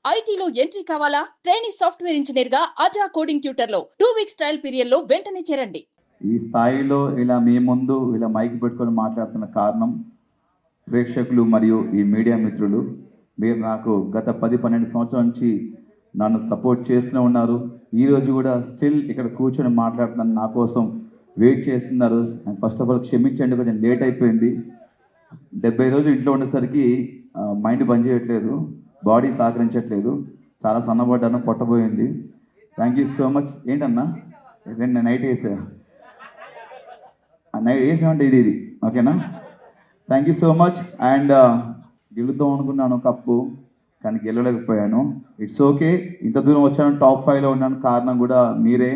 ఐటీలో ఎంట్రీ కావాలా? Training software engineer గా అజా కోడింగ్ ట్యూటర్ లో 2 వీక్స్ ట్రయల్ పీరియడ్ లో వెంటనే చేరండి. ఈ స్థాయిలో ఇలా మీ ముందు ఇలా మైక్ పెట్టుకొని మాట్లాడుతున్న కారణం ప్రేక్షకులు మరియు ఈ మీడియా మిత్రులు. మీరు నాకు గత 10-12 సంవత్సరాల నుంచి నన్ను సపోర్ట్ చేస్తూనే ఉన్నారు. ఈరోజు కూడా స్టిల్ ఇక్కడ కూర్చొని మాట్లాడుతున్నాను, నా కోసం వెయిట్ చేస్తున్నారు. ఫస్ట్ ఆఫ్ ఆల్ క్షమించండి, కొంచెం లేట్ అయిపోయింది. 70 రోజులు ఇంట్లో ఉండేసరికి మైండ్ పనిచేయట్లేదు, బాడీ సహకరించట్లేదు, చాలా సన్నబడ్డాను, పొట్టబోయింది. Thank you so much. ఏంటన్నా నేను నైట్ వేసా, నైట్ వేసామంటే ఇది ఓకేనా? Thank you so much. And గెలుద్దాం అనుకున్నాను కప్పు, కానీ గెలవలేకపోయాను. It's okay. ఇంత దూరం వచ్చాను, టాప్ 5లో ఉన్నాను, కారణం కూడా మీరే.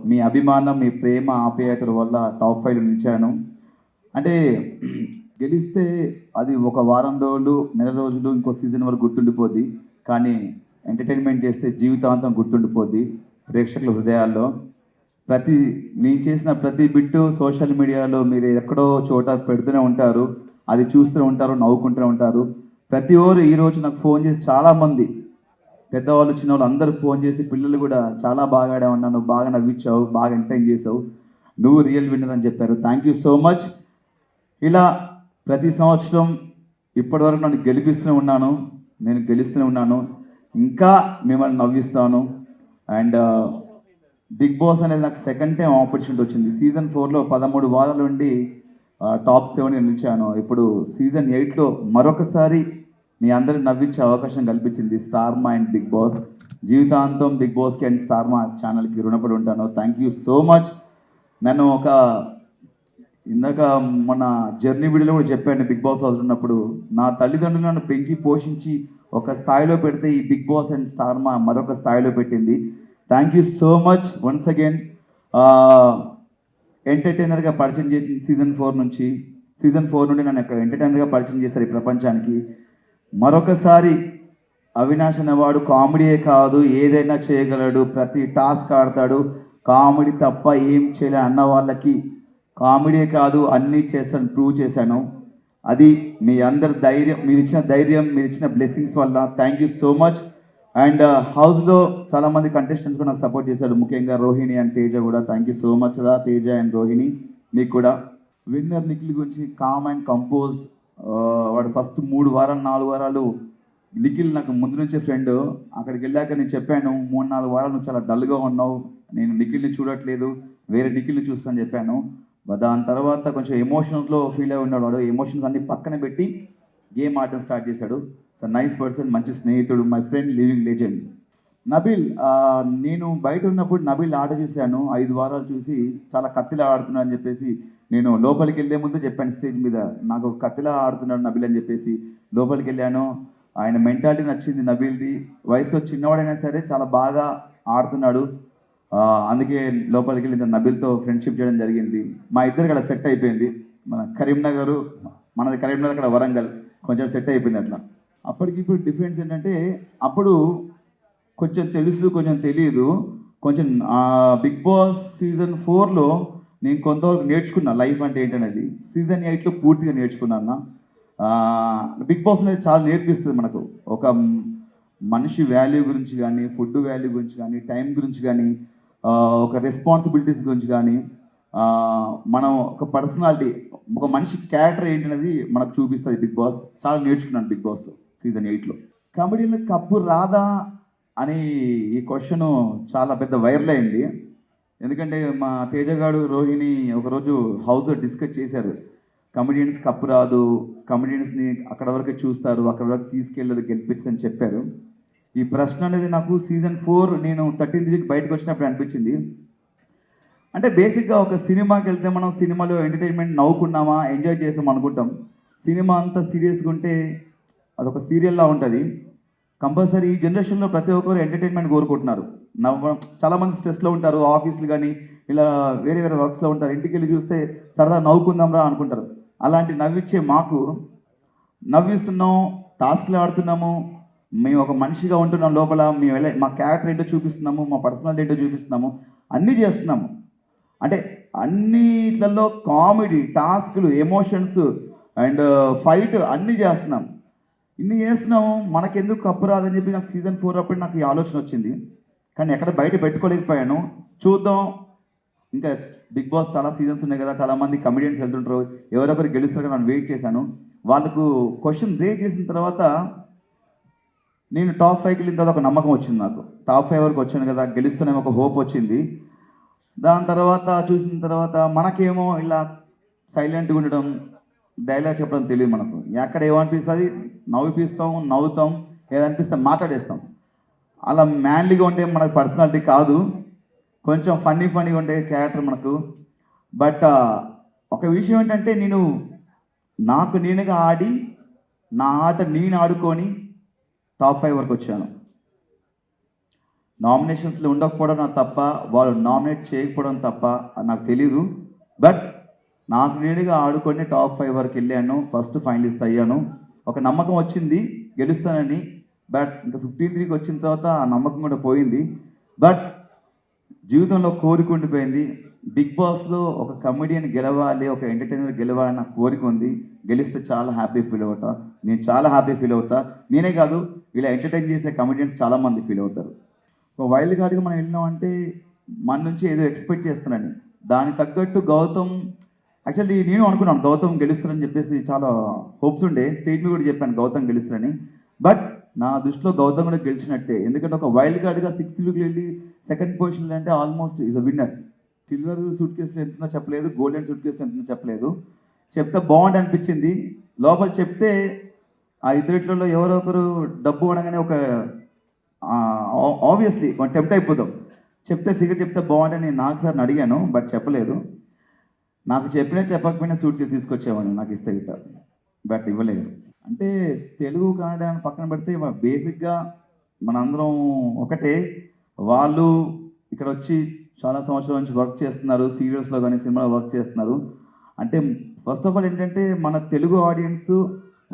మీ అభిమానం, మీ ప్రేమ, ఆప్యాయతల వల్ల టాప్ 5లో నిలిచాను. అంటే గెలిస్తే అది ఒక వారం రోజులు, నెల రోజులు, ఇంకో సీజన్ వరకు గుర్తుండిపోద్ది. కానీ ఎంటర్టైన్మెంట్ చేస్తే జీవితాంతం గుర్తుండిపోద్ది ప్రేక్షకుల హృదయాల్లో. నేను చేసిన ప్రతి బిట్టు సోషల్ మీడియాలో మీరు ఎక్కడో చోట పెడుతూనే ఉంటారు, అది చూస్తూనే ఉంటారు, నవ్వుకుంటూనే ఉంటారు. ప్రతి ఓరు ఈరోజు నాకు ఫోన్ చేసి చాలామంది పెద్దవాళ్ళు, చిన్నవాళ్ళు అందరూ ఫోన్ చేసి, పిల్లలు కూడా చాలా బాగా ఆడామన్నాను, బాగా నవ్వించావు, బాగా ఎంటర్టైన్ చేసావు, నువ్వు రియల్ విన్నర్ అని చెప్పారు. Thank you so much. ఇలా ప్రతి సంవత్సరం ఇప్పటివరకు నన్ను గెలిపిస్తూనే ఉన్నాను, నేను గెలుస్తూనే ఉన్నాను, ఇంకా మిమ్మల్ని నవ్విస్తాను. అండ్ బిగ్ బాస్ అనేది నాకు సెకండ్ టైం ఆపర్చునిటీ వచ్చింది. సీజన్ 4లో 13 వారాల నుండి టాప్ 7 నిలిచాను. ఇప్పుడు సీజన్ 8లో మరొకసారి మీ అందరిని నవ్వించే అవకాశం కల్పించింది స్టార్ మా అండ్ బిగ్ బాస్. జీవితాంతం బిగ్ బాస్కి అండ్ స్టార్ మా ఛానల్కి రుణపడి ఉంటాను. Thank you so much. నన్ను ఇందాక మన జర్నీ వీడియోలో కూడా చెప్పాను, బిగ్ బాస్ హౌస్ ఉన్నప్పుడు నా తల్లిదండ్రులు నన్ను పెంచి పోషించి ఒక స్థాయిలో పెడితే ఈ బిగ్ బాస్ అండ్ స్టార్ మా మరొక స్థాయిలో పెట్టింది. Thank you so much once again. ఎంటర్టైనర్గా పరిచయం చేసిన సీజన్ 4 నుండి నన్ను ఎంటర్టైనర్గా పరిచయం చేశారు ఈ ప్రపంచానికి. మరొకసారి అవినాష్ అనేవాడు కామెడీయే కాదు, ఏదైనా చేయగలడు, ప్రతి టాస్క్ ఆడతాడు, కామెడీ తప్ప ఏం చేయలే అన్న వాళ్ళకి కామెడీ కాదు అన్నీ చేస్తాను ప్రూవ్ చేశాను. అది మీ అందరి ధైర్యం, మీరు ఇచ్చిన ధైర్యం, మీరు ఇచ్చిన బ్లెస్సింగ్స్ వల్ల. Thank you so much. And హౌస్లో చాలామంది కంటెస్టెంట్స్ కూడా నాకు సపోర్ట్ చేశారు, ముఖ్యంగా రోహిణి అండ్ తేజ కూడా. థ్యాంక్ యూ సో మచ్ రా తేజ అండ్ రోహిణి, మీకు కూడా. విన్నర్ నిఖిల్ గురించి కామ్ అండ్ కంపోజ్డ్. వాడు ఫస్ట్ 3 వారాలు 4 వారాలు నిఖిల్ నాకు ముందు నుంచే ఫ్రెండ్. అక్కడికి వెళ్ళాక నేను చెప్పాను, 3-4 వారాలు నువ్వు చాలా డల్గా ఉన్నావు, నేను నిఖిల్ని చూడట్లేదు, వేరే నిఖిల్ని చూస్తాను చెప్పాను. దాని తర్వాత కొంచెం ఎమోషన్స్లో ఫీల్ అయి ఉన్నాడు వాడు. ఎమోషన్స్ అన్ని పక్కన పెట్టి గేమ్ ఆడటం స్టార్ట్ చేశాడు. నైస్ పర్సన్, మంచి స్నేహితుడు, my friend, living legend. Nabeel, నేను బయట ఉన్నప్పుడు నబీల్ ఆట చూశాను, 5 వారాలు చూసి చాలా కత్తిలా ఆడుతున్నాడు అని చెప్పేసి నేను లోపలికి వెళ్ళే ముందు చెప్పాను స్టేజ్ మీద, నాకు కత్తిలా ఆడుతున్నాడు నబీల్ అని చెప్పేసి. లోపలికి వెళ్ళాను, ఆయన మెంటాలిటీ నచ్చింది నబీల్ది. వయసులో చిన్నవాడైనా సరే చాలా బాగా ఆడుతున్నాడు, అందుకే లోపలికి వెళ్ళి నబీల్తో ఫ్రెండ్షిప్ చేయడం జరిగింది. మా ఇద్దరికి అక్కడ సెట్ అయిపోయింది. మనది కరీంనగర్, అక్కడ వరంగల్, కొంచెం సెట్ అయిపోయింది అట్లా. అప్పటికి ఇప్పుడు డిఫరెన్స్ ఏంటంటే, అప్పుడు కొంచెం తెలుసు కొంచెం తెలియదు. కొంచెం బిగ్ బాస్ సీజన్ 4లో నేను కొంతవరకు నేర్చుకున్నా లైఫ్ అంటే ఏంటనేది. సీజన్ 8లో పూర్తిగా నేర్చుకున్నాను. బిగ్ బాస్ అనేది చాలా నేర్పిస్తుంది మనకు, ఒక మనిషి వాల్యూ గురించి కానీ, ఫుడ్ వాల్యూ గురించి కానీ, టైం గురించి కానీ, ఒక రెస్పాన్సిబిలిటీస్ గురించి కానీ, మనం ఒక పర్సనాలిటీ, ఒక మనిషి క్యారెక్టర్ ఏంటనేది మనకు చూపిస్తుంది బిగ్ బాస్. చాలా నేర్చుకున్నాను బిగ్ బాస్లో సీజన్ 8లో. కబడ్డీలో కప్పు రాదా అని ఈ క్వశ్చన్ చాలా పెద్ద వైరల్ అయింది. ఎందుకంటే మా తేజగాడు, రోహిణి ఒకరోజు హౌస్లో డిస్కస్ చేశారు, కమెడియన్స్ కప్పు రాదు, కమెడియన్స్ని అక్కడ వరకే చూస్తారు, అక్కడ వరకు తీసుకెళ్ళదు, గెలిపించని చెప్పారు. ఈ ప్రశ్న అనేది నాకు సీజన్ 4 నేను 13th వీక్ బయటకు వచ్చినప్పుడు అనిపించింది. అంటే బేసిక్గా ఒక సినిమాకి వెళ్తే మనం సినిమాలో ఎంటర్టైన్మెంట్ నవ్వుకున్నామా, ఎంజాయ్ చేసాం అనుకుంటాం. సినిమా అంతా సీరియస్గా ఉంటే అదొక సీరియల్లా ఉంటుంది. కంపల్సరీ ఈ జనరేషన్లో ప్రతి ఒక్కరు ఎంటర్టైన్మెంట్ కోరుకుంటున్నారు, నవ్వడం. చాలామంది స్ట్రెస్లో ఉంటారు, ఆఫీసులు కానీ ఇలా వేరే వేరే వర్క్స్లో ఉంటారు, ఇంటికి వెళ్ళి చూస్తే సరదా నవ్వుకుందాం రా అనుకుంటారు. అలాంటి నవ్వించే మాకు నవ్విస్తున్నాం, టాస్క్లు ఆడుతున్నాము, మేము ఒక మనిషిగా ఉంటున్నాం లోపల, మేము మా క్యారెక్టర్ ఏంటో చూపిస్తున్నాము, మా పర్సనాలిటీ ఏంటో చూపిస్తున్నాము, అన్నీ చేస్తున్నాము. అంటే అన్నిట్లలో కామెడీ, టాస్క్లు, ఎమోషన్స్ అండ్ ఫైట్ అన్నీ చేస్తున్నాం. ఇన్ని చేస్తున్నాము మనకెందుకు కప్పు రాదని చెప్పి నాకు సీజన్ 4 అప్పుడు నాకు ఈ ఆలోచన వచ్చింది. కానీ ఎక్కడ బయట పెట్టుకోలేకపోయాను. చూద్దాం, ఇంకా బిగ్ బాస్ చాలా సీజన్స్ ఉన్నాయి కదా, చాలామంది కమెడియన్స్ వెళ్తుంటారు, ఎవరొకరు గెలుస్తారు కదా అని వెయిట్ చేశాను. వాళ్ళకు క్వశ్చన్ రేజ్ చేసిన తర్వాత నేను టాప్ 5కి వెళ్ళిన తర్వాత ఒక నమ్మకం వచ్చింది నాకు. టాప్ 5 వరకు వచ్చాను కదా, గెలుస్తూనే ఒక హోప్ వచ్చింది. దాని తర్వాత చూసిన తర్వాత మనకేమో ఇలా సైలెంట్గా ఉండడం, డైలాగ్ చెప్పడం తెలియదు మనకు. ఎక్కడ ఏమనిపిస్తుంది నవ్విపిస్తాం, నవ్వుతాం, ఏదనిపిస్తే మాట్లాడేస్తాం. అలా మ్యాన్లీగా ఉంటే మనకు పర్సనాలిటీ కాదు, కొంచెం ఫన్నీగా ఉండే క్యారెక్టర్ మనకు. బట్ ఒక విషయం ఏంటంటే నేను నాకు నేనుగా ఆడి నా ఆట నేను ఆడుకొని టాప్ 5 వరకు వచ్చాను. నామినేషన్స్లో ఉండకపోవడం నాకు తప్ప, వాళ్ళు నామినేట్ చేయకపోవడం తప్ప అది నాకు తెలీదు. బట్ నాకు నేనుగా ఆడుకొని టాప్ 5 వరకు వెళ్ళాను, ఫస్ట్ ఫైనలిస్ట్ అయ్యాను. ఒక నమ్మకం వచ్చింది గెలుస్తానని. బట్ ఇంకా 15కి వచ్చిన తర్వాత ఆ నమ్మకం కూడా పోయింది. బట్ జీవితంలో కోరిక ఉండిపోయింది. బిగ్ బాస్లో ఒక కమెడియన్ గెలవాలి, ఒక ఎంటర్టైనర్ గెలవాలని నాకు కోరిక ఉంది. గెలిస్తే చాలా హ్యాపీ ఫీల్ అవుతా, నేను చాలా హ్యాపీ ఫీల్ అవుతా. నేనే కాదు, ఇలా ఎంటర్టైన్ చేసే కమెడియన్స్ చాలామంది ఫీల్ అవుతారు. ఒక వైల్డ్ కార్డ్గా మనం వెళ్ళినామంటే మన నుంచి ఏదో ఎక్స్పెక్ట్ చేస్తున్నాను. దానికి తగ్గట్టు గౌతమ్, యాక్చువల్లీ నేను అనుకున్నాను గౌతమ్ గెలుస్తారని చెప్పేసి, చాలా హోప్స్ ఉండే. స్టేజ్ మీద కూడా చెప్పాను గౌతమ్ గెలుస్తారని. బట్ నా దృష్టిలో గౌతమ్ కూడా గెలిచినట్టే. ఎందుకంటే ఒక వైల్డ్ కార్డ్గా 6th వీక్ వెళ్ళి సెకండ్ పొజిషన్లో అంటే almost is a winner. Silver suit కేసులో ఎంతుందో చెప్పలేదు, గోల్డెన్ సూట్ కేసులో ఎంతుందో చెప్పలేదు. చెప్తే బాగుండి అనిపించింది. లోపల చెప్తే ఆ ఇద్దరిట్లో ఎవరో ఒకరు డబ్బు అనగానే ఒక ఆబ్వియస్లీ టెంప్ట్ అయిపోతాం. చెప్తే ఫిగర్ చెప్తే బాగుండని నేను నాకు సార్ని అడిగాను, బట్ చెప్పలేదు. నాకు చెప్పకపోయినా సూట్ కేసు తీసుకొచ్చేవాడిని నాకు ఇస్తే గిట్ట, బట్ ఇవ్వలేదు. అంటే తెలుగు కన్నడ అని పక్కన పెడితే బేసిక్గా మనందరం ఒకటే. వాళ్ళు ఇక్కడ వచ్చి చాలా సంవత్సరాల నుంచి వర్క్ చేస్తున్నారు, సీరియల్స్లో కానీ సినిమాలో వర్క్ చేస్తున్నారు. అంటే ఫస్ట్ ఆఫ్ ఆల్ ఏంటంటే మన తెలుగు ఆడియన్స్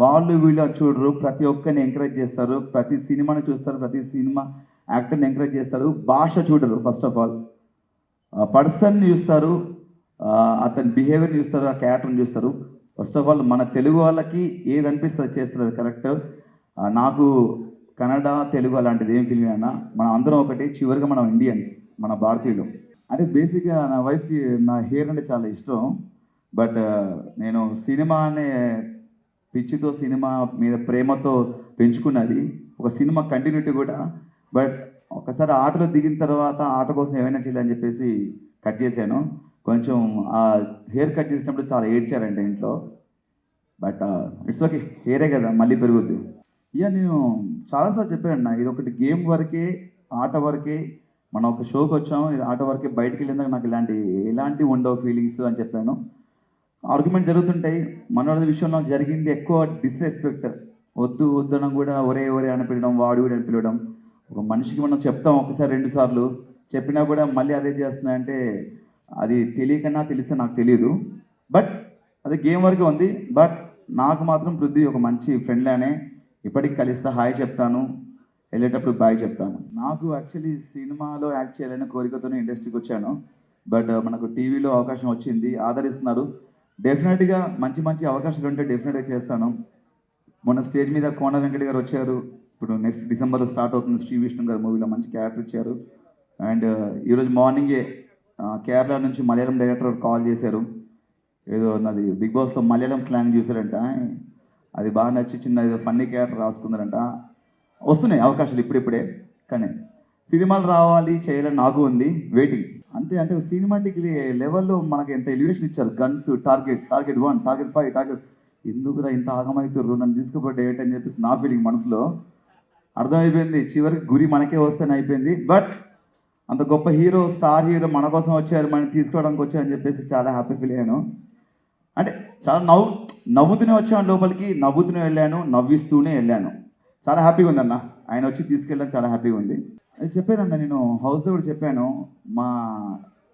వాళ్ళు వీళ్ళు చూడరు, ప్రతి ఒక్కరిని ఎంకరేజ్ చేస్తారు, ప్రతి సినిమాని చూస్తారు, ప్రతి సినిమా యాక్టర్ని ఎంకరేజ్ చేస్తారు. భాష చూడరు, ఫస్ట్ ఆఫ్ ఆల్ పర్సన్ని చూస్తారు, అతని బిహేవియర్ని చూస్తారు, ఆ క్యారెక్టర్ని చూస్తారు. ఫస్ట్ ఆఫ్ ఆల్ మన తెలుగు వాళ్ళకి ఏది అనిపిస్తుంది చేస్తారు, అది కరెక్ట్. నాకు కన్నడ తెలుగు అలాంటిది ఏం ఫీలింగ్ అయినా మనం అందరం ఒకటి, చివరిగా మనం ఇండియన్స్, మన భారతీయులు. అంటే బేసిక్గా నా వైఫ్కి నా హెయిర్ అంటే చాలా ఇష్టం. బట్ నేను సినిమా అనే పిచ్చితో, సినిమా మీద ప్రేమతో పెంచుకున్నది, ఒక సినిమా కంటిన్యూటీ కూడా. బట్ ఒకసారి ఆటలో దిగిన తర్వాత ఆట కోసం ఏమైనా చేయాలని చెప్పేసి కట్ చేశాను. కొంచెం ఆ హెయిర్ కట్ చేసినప్పుడు చాలా ఏడ్చారంటే ఇంట్లో. బట్ ఇట్స్ ఓకే, హెయిరే కదా మళ్ళీ పెరుగుద్ది. ఇక నేను చాలాసార్లు చెప్పాను, ఇది ఒకటి గేమ్ వరకే, ఆట వరకే. మనం ఒక షోకి వచ్చాము, ఇది ఆట వరకే, బయటికి వెళ్ళిందాక నాకు ఎలాంటి ఉండవు ఫీలింగ్స్ అని చెప్పాను. ఆర్గ్యుమెంట్ జరుగుతుంటాయి. మనోడి విషయంలో జరిగింది ఎక్కువ డిస్రెస్పెక్ట్. వద్దనం కూడా ఒరే అని పిలవడం, వాడు కూడా అని పిలవడం. ఒక మనిషికి మనం చెప్తాం ఒకసారి 2 సార్లు, చెప్పినా కూడా మళ్ళీ అదే చేస్తున్నాయంటే అది తెలియకన్నా తెలిస్తే నాకు తెలియదు. బట్ అది గేమ్ వరకే ఉంది. బట్ నాకు మాత్రం పృథ్వీ ఒక మంచి ఫ్రెండ్లానే, ఇప్పటికి కలిస్తే హాయ్ చెప్తాను, వెళ్ళేటప్పుడు బాయ్ చెప్తాను. నాకు యాక్చువల్లీ సినిమాలో యాక్ట్ చేయాలనే కోరికతోనే ఇండస్ట్రీకి వచ్చాను. బట్ మనకు టీవీలో అవకాశం వచ్చింది, ఆదరిస్తున్నారు. డెఫినెట్గా మంచి అవకాశాలు ఉంటే డెఫినెట్గా చేస్తాను. మొన్న స్టేజ్ మీద కోన వెంకట గారు వచ్చారు. ఇప్పుడు నెక్స్ట్ డిసెంబర్లో స్టార్ట్ అవుతుంది శ్రీ విష్ణు గారు మూవీలో మంచి క్యారెక్టర్ ఇచ్చారు. అండ్ ఈరోజు మార్నింగే కేరళ నుంచి మలయాళం డైరెక్టర్ కాల్ చేశారు. ఏదో నాది బిగ్ బాస్లో మలయాళం స్లాంగ్ చూసారంట, అది బాగా నచ్చి చిన్న ఏదో ఫన్నీ క్యారెక్టర్ రాసుకున్నారంట. వస్తున్నాయి అవకాశాలు ఇప్పుడిప్పుడే, కానీ సినిమాలు రావాలి చేయాలని నాకు ఉంది, వెయిటింగ్ అంతే. అంటే సినిమాటిక్ లెవెల్లో మనకి ఎంత ఎలివేషన్ ఇచ్చారు, గన్స్, టార్గెట్ 1, టార్గెట్ 5, ఎందుకురా ఇంత ఆగమవుతారు, నన్ను తీసుకుపోయి డేట్ అని చెప్పేసి నా ఫీలింగ్ మనసులో అర్థమైపోయింది. చివరికి గురి మనకే వస్తేనే అయిపోయింది. బట్ అంత గొప్ప హీరో, స్టార్ హీరో మన కోసం వచ్చారు, మనం తీసుకోవడానికి వచ్చారని చెప్పేసి చాలా హ్యాపీ ఫీల్ అయ్యాను. అంటే చాలా నవ్వుతూనే వచ్చాను లోపలికి, నవ్వుతూనే వెళ్ళాను, నవ్విస్తూనే వెళ్ళాను. చాలా హ్యాపీగా ఉందన్న, ఆయన వచ్చి తీసుకెళ్ళడం చాలా హ్యాపీగా ఉంది. అది చెప్పానన్న, నేను హౌస్లో కూడా చెప్పాను.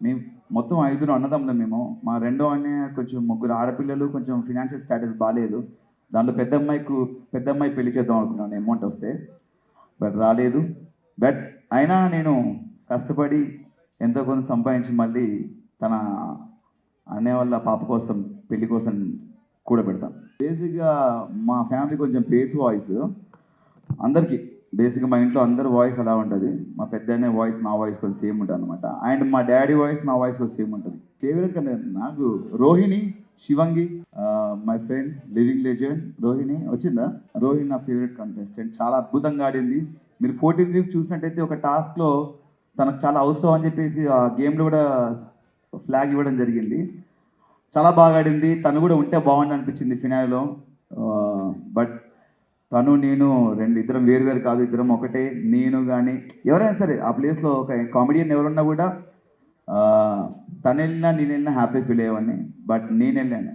మేము మొత్తం 5 అన్నదమ్ములం మేము. మా రెండో అన్నయ్య కొంచెం 3 ఆడపిల్లలు, కొంచెం ఫినాన్షియల్ స్టాటస్ బాగాలేదు. దాంట్లో పెద్ద అమ్మాయి పెళ్లి చేద్దాం అనుకున్నాను అమౌంట్ వస్తే, బట్ రాలేదు. బట్ అయినా నేను కష్టపడి ఎంతో కొంత సంపాదించి మళ్ళీ తన అన్నయ్య వాళ్ళ పాప కోసం, పెళ్లి కోసం కూడబెడతాను. బేసిక్గా మా ఫ్యామిలీ కొంచెం బేస్ వాయిస్ అందరికీ. బేసిక్గా మా ఇంట్లో అందరి వాయిస్ అలా ఉంటుంది. మా పెద్దనే వాయిస్ నా వాయిస్ కొంచెం సేమ్ ఉంటుంది అనమాట. అండ్ మా డాడీ వాయిస్ నా వాయిస్ కొంచెం సేమ్ ఉంటుంది. ఫేవరెట్ కంటే నాకు Rohini, Shivangi, my friend living legend Rohini వచ్చిందా. రోహిణి నా ఫేవరెట్ కంటెస్టెంట్. చాలా అద్భుతంగా ఆడింది. మీరు 14th వీక్ చూసినట్టయితే ఒక టాస్క్లో తనకు చాలా అవసరం అని చెప్పేసి ఆ గేమ్లో కూడా ఫ్లాగ్ ఇవ్వడం జరిగింది. చాలా బాగా ఆడింది. తను కూడా ఉంటే బాగుంది అనిపించింది ఫినాల్లో. బట్ తను నేను ఇద్దరం వేరు కాదు, ఇద్దరం ఒకటే. నేను కానీ ఎవరైనా సరే ఆ ప్లేస్లో ఒక కామెడియన్ ఎవరున్నా కూడా తను వెళ్ళినా నేను వెళ్ళినా హ్యాపీ ఫీల్ అయ్యేవాడిని. బట్ నేను వెళ్ళాను.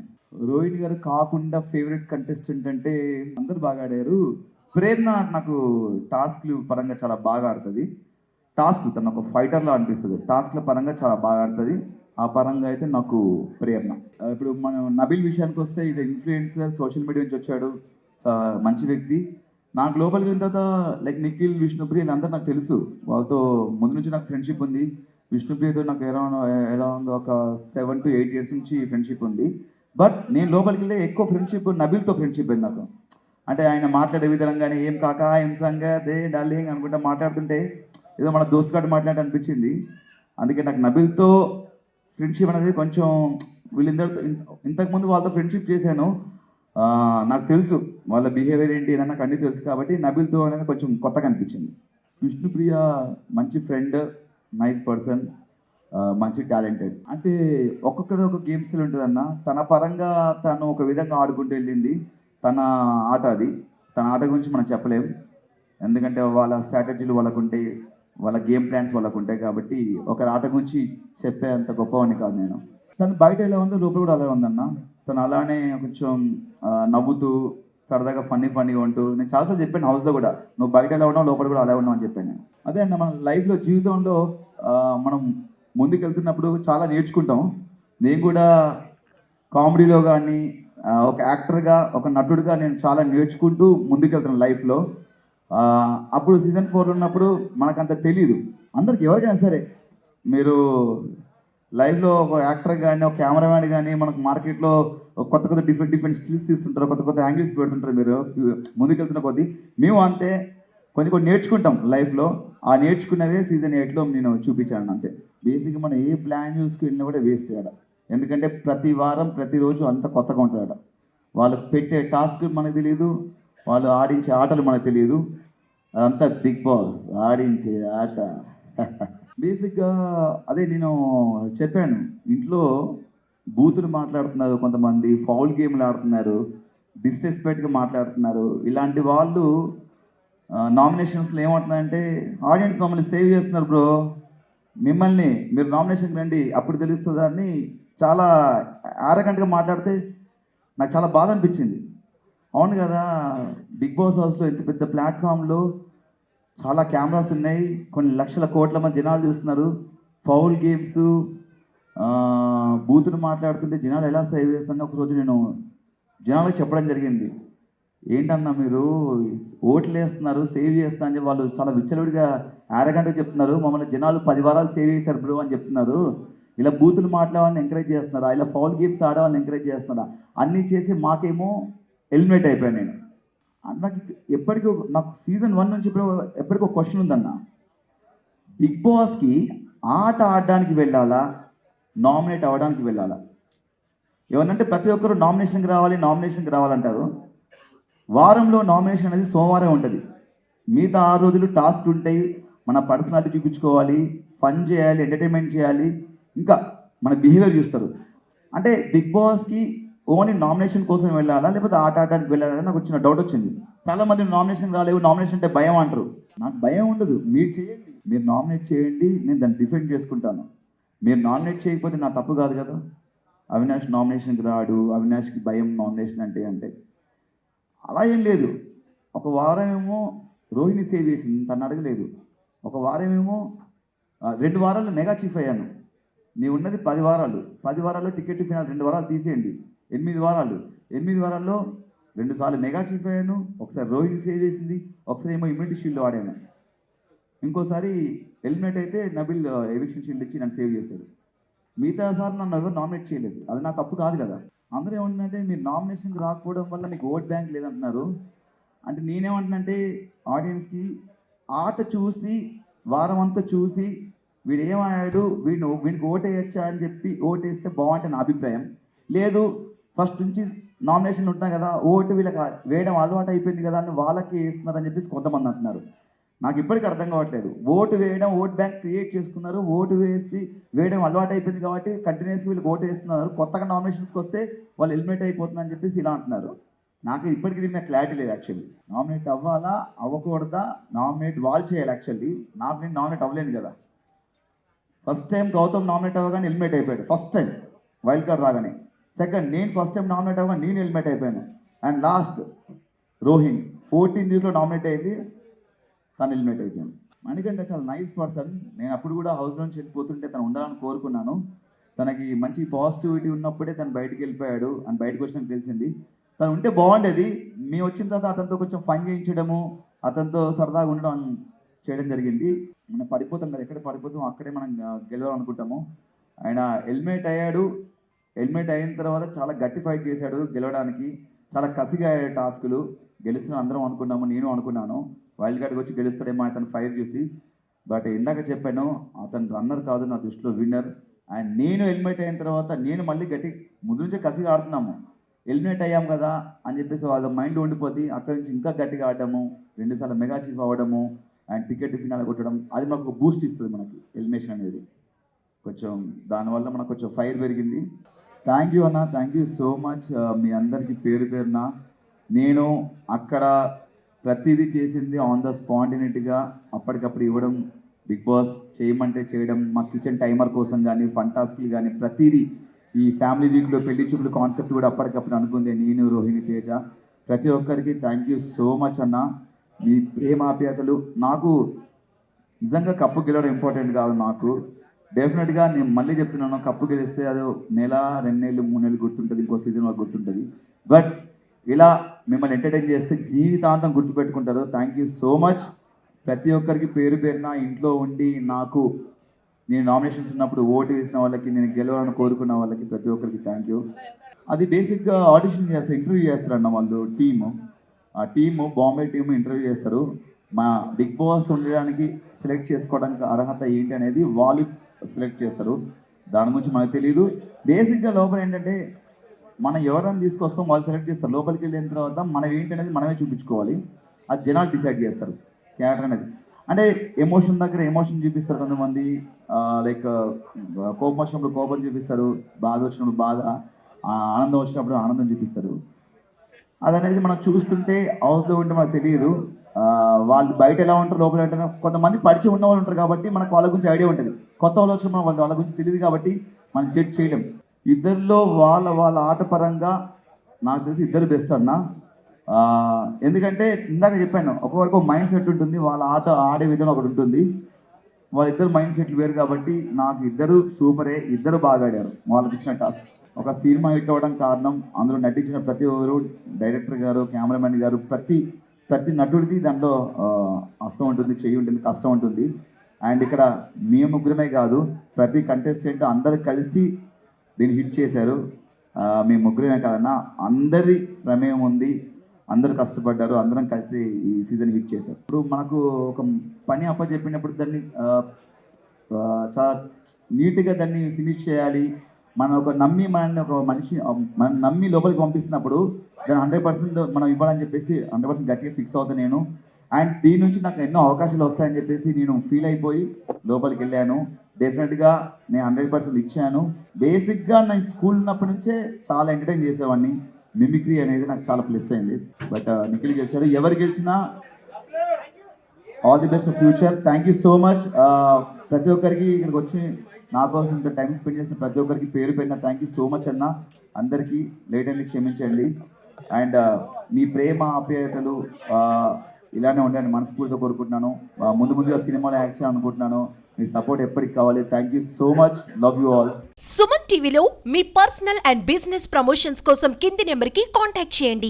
రోహిణి గారు కాకుండా ఫేవరెట్ కంటెస్టెంట్ అంటే అందరు బాగా ఆడారు. ప్రేరణ నాకు టాస్క్లు పరంగా చాలా బాగా ఆడుతుంది. టాస్క్ తను ఒక ఫైటర్లా అనిపిస్తుంది. టాస్క్ల పరంగా చాలా బాగా ఆడుతుంది. ఆ పరంగా అయితే నాకు ప్రేరణ. ఇప్పుడు మనం నబిల్ విషయానికి వస్తే ఇది ఇన్ఫ్లుయెన్సర్, సోషల్ మీడియా నుంచి వచ్చాడు, మంచి వ్యక్తి. నాకు లోపలికి వెళ్ళిన తర్వాత లైక్ నిఖిల్, విష్ణుప్రియ వీళ్ళందరూ నాకు తెలుసు. వాళ్ళతో ముందు నుంచి నాకు ఫ్రెండ్షిప్ ఉంది. విష్ణుప్రియతో నాకు ఎలా ఉందో ఒక 7 to 8 years నుంచి ఫ్రెండ్షిప్ ఉంది. బట్ నేను లోపలికి వెళ్ళి ఎక్కువ ఫ్రెండ్షిప్ నబిల్తో ఫ్రెండ్షిప్ అయింది నాకు. అంటే ఆయన మాట్లాడే విధంగానే ఏం కాకా ఏం సంగతే డార్లింగ్ అనుకుంటా మాట్లాడుతుంటే ఏదో మన దోస్తుగాడు మాట్లాడినట్టు అనిపించింది. అందుకే నాకు నబిల్తో ఫ్రెండ్షిప్ అనేది కొంచెం వీళ్ళందరితో ఇంతకుముందు వాళ్ళతో ఫ్రెండ్షిప్ చేశాను. నాకు తెలుసు వాళ్ళ బిహేవియర్ ఏంటి ఏదన్నా నాకు అన్నీ తెలుసు. కాబట్టి నబిల్తో అనేది కొంచెం కొత్తగా అనిపించింది. విష్ణుప్రియ మంచి ఫ్రెండ్, నైస్ పర్సన్, మంచి టాలెంటెడ్. అంటే ఒక్కొక్కరు ఒక గేమ్స్లో ఉంటుందన్న. తన పరంగా తను ఒక విధంగా ఆడుకుంటూ వెళ్ళింది. తన ఆట అది. తన ఆట గురించి మనం చెప్పలేం. ఎందుకంటే వాళ్ళ స్ట్రాటజీలు వాళ్ళకు ఉంటాయి, వాళ్ళ గేమ్ ప్లాన్స్ వాళ్ళకు ఉంటాయి. కాబట్టి ఒకరి ఆట గురించి చెప్పే అంత గొప్పవాడిని కాదు నేను. తను బయట ఎలా ఉందో లోపల కూడా అలాగే ఉందన్న. తను అలానే కొంచెం నవ్వుతూ సరదాగా ఫన్నీగా ఉంటూ, నేను చాలాసార్లు చెప్పాను హౌస్లో కూడా, నువ్వు బయట ఎలా ఉన్నావు లోపల కూడా అలా ఉన్నావు అని చెప్పాను నేను. అదే అన్న మన లైఫ్లో జీవితంలో మనం ముందుకు వెళ్తున్నప్పుడు చాలా నేర్చుకుంటాం. నేను కూడా కామెడీలో కానీ ఒక యాక్టర్గా, ఒక నటుడిగా నేను చాలా నేర్చుకుంటూ ముందుకు వెళ్తున్నాను లైఫ్లో. అప్పుడు సీజన్ 4 ఉన్నప్పుడు మనకంత తెలియదు. అందరికి ఎవరికైనా సరే మీరు లైవ్లో ఒక యాక్టర్ కానీ, ఒక కెమెరామ్యాన్ కానీ మనకు మార్కెట్లో కొత్త డిఫరెంట్ స్కిల్స్ తీస్తుంటారు, కొత్త యాంగిల్స్ పెడుతుంటారు. మీరు ముందుకెళ్తున్న కొద్దీ మేము అంతే కొన్ని నేర్చుకుంటాం లైఫ్లో. ఆ నేర్చుకున్నవే సీజన్ 8లో నేను చూపించాను అంతే. బేసిక్గా మనం ఏ ప్లాన్ చూసుకున్నా కూడా వేస్ట్ అయ్యాడ. ఎందుకంటే ప్రతి వారం ప్రతిరోజు అంత కొత్తగా ఉంటాడు. వాళ్ళు పెట్టే టాస్క్ మనకు తెలియదు, వాళ్ళు ఆడించే ఆటలు మనకు తెలియదు. అదంతా బిగ్ బాస్ ఆడించే ఆట. బేసిక్గా అదే నేను చెప్పాను, ఇంట్లో బూతులు మాట్లాడుతున్నారు కొంతమంది, ఫౌల్ గేమ్లు ఆడుతున్నారు, డిస్రెస్పెక్ట్గా మాట్లాడుతున్నారు. ఇలాంటి వాళ్ళు నామినేషన్స్లో ఏమంటున్నారంటే ఆడియన్స్ మమ్మల్ని సేవ్ చేస్తున్నారు బ్రో, మిమ్మల్ని మీరు నామినేషన్కి రండి అప్పుడు తెలుస్తుందా అని చాలా ఆరగంటగా మాట్లాడితే నాకు చాలా బాధ అనిపించింది. అవును కదా, బిగ్ బాస్ హౌస్లో ఇంత పెద్ద ప్లాట్ఫామ్లో చాలా కెమెరాస్ ఉన్నాయి, కొన్ని లక్షల కోట్ల మంది జనాలు చూస్తున్నారు. ఫౌల్ గేమ్స్, బూతులు మాట్లాడుతుంటే జనాలు ఎలా సేవ్ చేస్తారని ఒకరోజు నేను జనాలకు చెప్పడం జరిగింది. ఏంటన్నా మీరు ఓట్లు వేస్తున్నారు, సేవ్ చేస్తా అని వాళ్ళు చాలా విచ్చలవిడిగా ఆరగంటగా చెప్తున్నారు. మమ్మల్ని జనాలు 10 వారాలు సేవ్ చేశారు బ్రో అని చెప్తున్నారు. ఇలా బూతులు మాట్లాడాలని ఎంకరేజ్ చేస్తున్నారా, ఇలా ఫౌల్ గేమ్స్ ఆడవాళ్ళని ఎంకరేజ్ చేస్తున్నారా, అన్నీ చేసి మాకేమో ఎలిమినేట్ అయిపోయాను నేను. నాకు ఎప్పటికీ నాకు సీజన్ 1 నుంచి ఎప్పటికీ ఒక క్వశ్చన్ ఉందన్న, బిగ్ బాస్కి ఆట ఆడడానికి వెళ్ళాలా, నామినేట్ అవ్వడానికి వెళ్ళాలా? ఏమనంటే ప్రతి ఒక్కరు నామినేషన్కి రావాలంటారు. వారంలో నామినేషన్ అనేది సోమవారం ఉంటుంది. మిగతా 6 రోజులు టాస్క్ ఉంటాయి, మన పర్సనాలిటీ చూపించుకోవాలి, ఫన్ చేయాలి, ఎంటర్టైన్మెంట్ చేయాలి, ఇంకా మన బిహేవియర్ చూస్తారు. అంటే బిగ్ బాస్కి ఓన్లీ నామినేషన్ కోసం వెళ్ళాలా లేకపోతే ఆట ఆడడానికి వెళ్ళాలని నాకు వచ్చిన డౌట్ వచ్చింది. చాలామంది నామినేషన్ రాలేవు, నామినేషన్ అంటే భయం అంటారు. నాకు భయం ఉండదు, మీరు చేయండి, మీరు నామినేట్ చేయండి, నేను దాన్ని డిఫెండ్ చేసుకుంటాను. మీరు నామినేట్ చేయకపోతే నా తప్పు కాదు కదా. అవినాష్ నామినేషన్కి రాడు, అవినాష్కి భయం నామినేషన్ అంటే అలా ఏం లేదు. ఒక వారం ఏమో రోహిణి సేవ్ చేసింది, తను అడగలేదు. ఒక వారం ఏమో 2 వారాలు మెగా చీఫ్ అయ్యాను. నీవు ఉన్నది 10 వారాలు, 10 వారాల్లో టికెట్ ఫినాల్ 2 వారాలు తీసేయండి, 8 వారాలు. 8 వారాల్లో 2 సార్లు మెగా చీఫ్ అయ్యాను, ఒకసారి రోహిణి సేవ్ చేసింది, ఒకసారి ఏమో ఇమ్యూనిటీ షీల్డ్ వాడాను, ఇంకోసారి ఎలిమినేట్ అయితే నబిల్ ఎవిక్షన్ షీల్డ్ ఇచ్చి నన్ను సేవ్ చేశాడు. మిగతా సార్లు నన్ను ఎవరు నామినేట్ చేయలేదు, అది నా తప్పు కాదు కదా. అందరూ ఏమంటున్నారంటే మీరు నామినేషన్కి రాకపోవడం వల్ల మీకు ఓట్ బ్యాంక్ లేదంటున్నారు. అంటే నేనేమంటున్నానంటే ఆడియన్స్కి ఆట చూసి వారం అంతా చూసి వీడు ఏమన్నాడు వీడికి ఓటేయచ్చా అని చెప్పి ఓటేస్తే బాగుంటుంది నా అభిప్రాయం. లేదు ఫస్ట్ నుంచి నామినేషన్ ఉంటున్నాయి కదా, ఓటు వీళ్ళకి వేయడం అలవాటు అయిపోయింది కదా అని వాళ్ళకి వేస్తున్నారని చెప్పేసి కొంతమంది అంటున్నారు. నాకు ఇప్పటికీ అర్థం కావట్లేదు. ఓటు వేయడం, ఓట్ బ్యాంక్ క్రియేట్ చేసుకున్నారు, ఓటు వేయడం అలవాటు అయిపోయింది కాబట్టి కంటిన్యూస్గా వీళ్ళకి ఓటు వేస్తున్నారు. కొత్తగా నామినేషన్స్కి వస్తే వాళ్ళు ఎలిమినేట్ అయిపోతున్నారు అని చెప్పేసి ఇలా అంటున్నారు. నాకు ఇప్పటికీ దీని మీద క్లారిటీ లేదు. యాక్చువల్లీ నామినేట్ అవ్వాలా అవ్వకూడదా, నామినేట్ వాళ్ళు చేయాలి. యాక్చువల్లీ నేను నామినేట్ అవ్వలేను కదా. ఫస్ట్ టైం గౌతమ్ నామినేట్ అవ్వగానే ఎలిమినేట్ అయిపోయాడు, ఫస్ట్ టైం వైల్డ్ కార్డ్ రాగానే. సెకండ్ నేను ఫస్ట్ టైం నామినేట్ అవ్వగానే నేను ఎలిమినేట్ అయిపోయాను. అండ్ లాస్ట్ రోహిణి 14 నామినేట్ అయింది, తను ఎలిమినేట్ అయిపోయాను. మణికంఠ చాలా నైస్ పర్సన్. నేను అప్పుడు కూడా హౌస్ నుంచి వెళ్ళిపోతుంటే తను ఉండాలని కోరుకున్నాను. తనకి మంచి పాజిటివిటీ ఉన్నప్పుడే తను బయటికి వెళ్ళిపోయాడు అని బయటకు వచ్చినాక తెలిసింది. తను ఉంటే బాగుండేది. మేము వచ్చిన తర్వాత అతనితో కొంచెం ఫన్ చేయించడము, అతనితో సరదాగా ఉండడం చేయడం జరిగింది. మనం పడిపోతాం కదా, ఎక్కడ పడిపోతాం అక్కడే మనం గెలవాలనుకుంటాము. ఆయన ఎలిమినేట్ అయ్యాడు. ఎలిమినేట్ అయిన తర్వాత చాలా గట్టి ఫైట్ చేశాడు గెలవడానికి. చాలా కసిగా అయ్యాడు టాస్కులు. గెలుస్తున్న అందరం అనుకున్నాము, నేను అనుకున్నాను వైల్డ్ కార్డ్కి వచ్చి గెలుస్తాడేమో అతను ఫైట్ చూసి. బట్ ఇందాక చెప్పాను అతను రన్నర్ కాదు, నా దృష్టిలో విన్నర్. అండ్ నేను ఎలిమినేట్ అయిన తర్వాత నేను మళ్ళీ గట్టి ముందు నుంచే కసిగా ఆడుతున్నాము. ఎలిమినేట్ అయ్యాం కదా అని చెప్పేసి వాళ్ళ మైండ్ ఉండిపోతే అక్కడి నుంచి ఇంకా గట్టిగా ఆడటము, 2 సార్లు మెగా చీఫ్ అవ్వడము అండ్ టికెట్ ఫినాల్ కొట్టడం, అది మాకు బూస్ట్ ఇస్తుంది మనకి ఎలిమినేషన్ అనేది. కొంచెం దానివల్ల మనకు కొంచెం ఫైర్ పెరిగింది. థ్యాంక్ యూ అన్న, థ్యాంక్ యూ సో మచ్. మీ అందరికీ పేరు పేరున నేను అక్కడ ప్రతిదీ చేసింది ఆన్ ద స్పాంటినిటీగా అప్పటికప్పుడు ఇవ్వడం, బిగ్ బాస్ చేయమంటే చేయడం, మా కిచెన్ టైమర్ కోసం కానీ ఫంటాస్కిల్ కానీ ప్రతిదీ. ఈ ఫ్యామిలీ వీక్లో పెళ్లి చూపులు కాన్సెప్ట్ కూడా అప్పటికప్పుడు అనుకుంది నేను, రోహిణి, తేజ. ప్రతి ఒక్కరికి థ్యాంక్ యూ సో మచ్ అన్న. మీ ప్రేమాప్యాతలు నాకు నిజంగా కప్పు గెలవడం ఇంపార్టెంట్ కాదు నాకు. డెఫినెట్గా నేను మళ్ళీ చెప్తున్నాను, కప్పు గెలిస్తే అది 1 నెల 2 నెలలు 3 నెలలు గుర్తుంటుంది, ఇంకో సీజన్ వరకు గుర్తుంటుంది. బట్ ఇలా మిమ్మల్ని ఎంటర్టైన్ చేస్తే జీవితాంతం గుర్తుపెట్టుకుంటారు. Thank you so much. ప్రతి ఒక్కరికి పేరు పేరున ఇంట్లో ఉండి నాకు నేను నామినేషన్స్ ఉన్నప్పుడు ఓటు వేసిన వాళ్ళకి, నేను గెలవాలని కోరుకున్న వాళ్ళకి ప్రతి ఒక్కరికి థ్యాంక్ యూ. అది బేసిక్గా ఆడిషన్ చేస్తారు, ఇంటర్వ్యూ చేస్తారన్న వాళ్ళు టీము. ఆ టీము బాంబే టీము ఇంటర్వ్యూ చేస్తారు. మా బిగ్ బాస్ ఉండడానికి సెలెక్ట్ చేసుకోవడానికి అర్హత ఏంటి అనేది వాళ్ళు సెలెక్ట్ చేస్తారు. దాని గురించి మనకు తెలియదు. బేసిక్గా లోపల ఏంటంటే మనం ఎవరైనా తీసుకొస్తాం, వాళ్ళు సెలెక్ట్ చేస్తారు. లోపలికి వెళ్ళిన తర్వాత మనం ఏంటి అనేది మనమే చూపించుకోవాలి. అది జనాలు డిసైడ్ చేస్తారు క్యారెక్టర్ అనేది. అంటే ఎమోషన్ దగ్గర ఎమోషన్ చూపిస్తారు కొంతమంది, లైక్ కోపం వచ్చినప్పుడు కోపం చూపిస్తారు, బాధ వచ్చినప్పుడు బాధ, ఆనందం వచ్చినప్పుడు ఆనందం చూపిస్తారు. అదనేది మనం చూస్తుంటే హౌస్లో ఉంటే మనకు తెలియదు. వాళ్ళు బయట ఎలా ఉంటారు, లోపల ఉంటారు. కొంతమంది పరిచయం ఉన్న వాళ్ళు ఉంటారు కాబట్టి మనకు వాళ్ళ గురించి ఐడియా ఉంటుంది. కొత్త వాళ్ళు వచ్చిన మనం వాళ్ళ గురించి తెలియదు కాబట్టి మనం జడ్జ్ చేయలేం. ఇద్దరిలో వాళ్ళ ఆట పరంగా నాకు తెలిసి ఇద్దరు బెస్ట్ అన్న. ఎందుకంటే ఇందాక చెప్పాను, ఒక్కొక్కరికి ఒక మైండ్ సెట్ ఉంటుంది, వాళ్ళ ఆట ఆడే విధానం ఒకటి ఉంటుంది. వాళ్ళిద్దరు మైండ్ సెట్లు వేరు కాబట్టి నాకు ఇద్దరు సూపరే, ఇద్దరు బాగా ఆడారు వాళ్ళకి ఇచ్చిన టాస్క్. ఒక సినిమా హిట్ అవ్వడం కారణం అందులో నటించిన ప్రతి ఒక్కరు, డైరెక్టర్ గారు, కెమెరామెన్ గారు, ప్రతి నటుడిది దాంట్లో హస్తం ఉంటుంది, చెయ్యి ఉంటుంది, కష్టం ఉంటుంది. అండ్ ఇక్కడ మేము ముగ్గురమే కాదు, ప్రతి కంటెస్టెంట్ అందరు కలిసి దీన్ని హిట్ చేశారు. మేము ముగ్గురమే కాదన్నా, అందరి ప్రమేయం ఉంది, అందరూ కష్టపడ్డారు, అందరం కలిసి ఈ సీజన్ హిట్ చేశారు. ఇప్పుడు మనకు ఒక పని అప్పచెప్పినప్పుడు దాన్ని చాలా నీట్గా దాన్ని ఫినిష్ చేయాలి. మనం నమ్మి లోపలికి పంపిస్తున్నప్పుడు దాన్ని 100% మనం ఇవ్వాలని చెప్పేసి 100% గట్టిగా ఫిక్స్ అవుతాను నేను. అండ్ దీని నుంచి నాకు ఎన్నో అవకాశాలు వస్తాయని చెప్పేసి నేను ఫీల్ అయిపోయి లోపలికి వెళ్ళాను. డెఫినెట్గా నేను 100% ఇచ్చాను. బేసిక్గా నేను స్కూల్ ఉన్నప్పటి నుంచే చాలా ఎంటర్టైన్ చేసేవాడిని. మిమిక్రీ అనేది నాకు చాలా ప్లస్ అయింది. బట్ నిఖిల్ గెలిచాడు. ఎవరు గెలిచినా all the best for future. Thank you so much. ప్రతి ఒక్కరికి ఇక్కడికి వచ్చి నా కోసం ఇంత టైం స్పెండ్ చేసిన ప్రతి ఒక్కరికి పేరు పెట్టిన థ్యాంక్ యూ సో మచ్ అన్న. అందరికీ లేట్ అయింది, క్షమించండి. అండ్ మీ ప్రేమ ఆప్యాయతలు ఇలానే ఉండాలని మనస్ఫూర్తిగా కోరుకుంటున్నాను. ముందుగా సినిమాలో యాక్ట్ చేయాలనుకుంటున్నాను. మీ సపోర్ట్ ఎప్పటికి కావాలి. Thank you so much. Love you all. Suman టీవీలో మీ పర్సనల్ అండ్ బిజినెస్ ప్రమోషన్స్ కోసం కింది నెంబర్కి కాంటాక్ట్ చేయండి.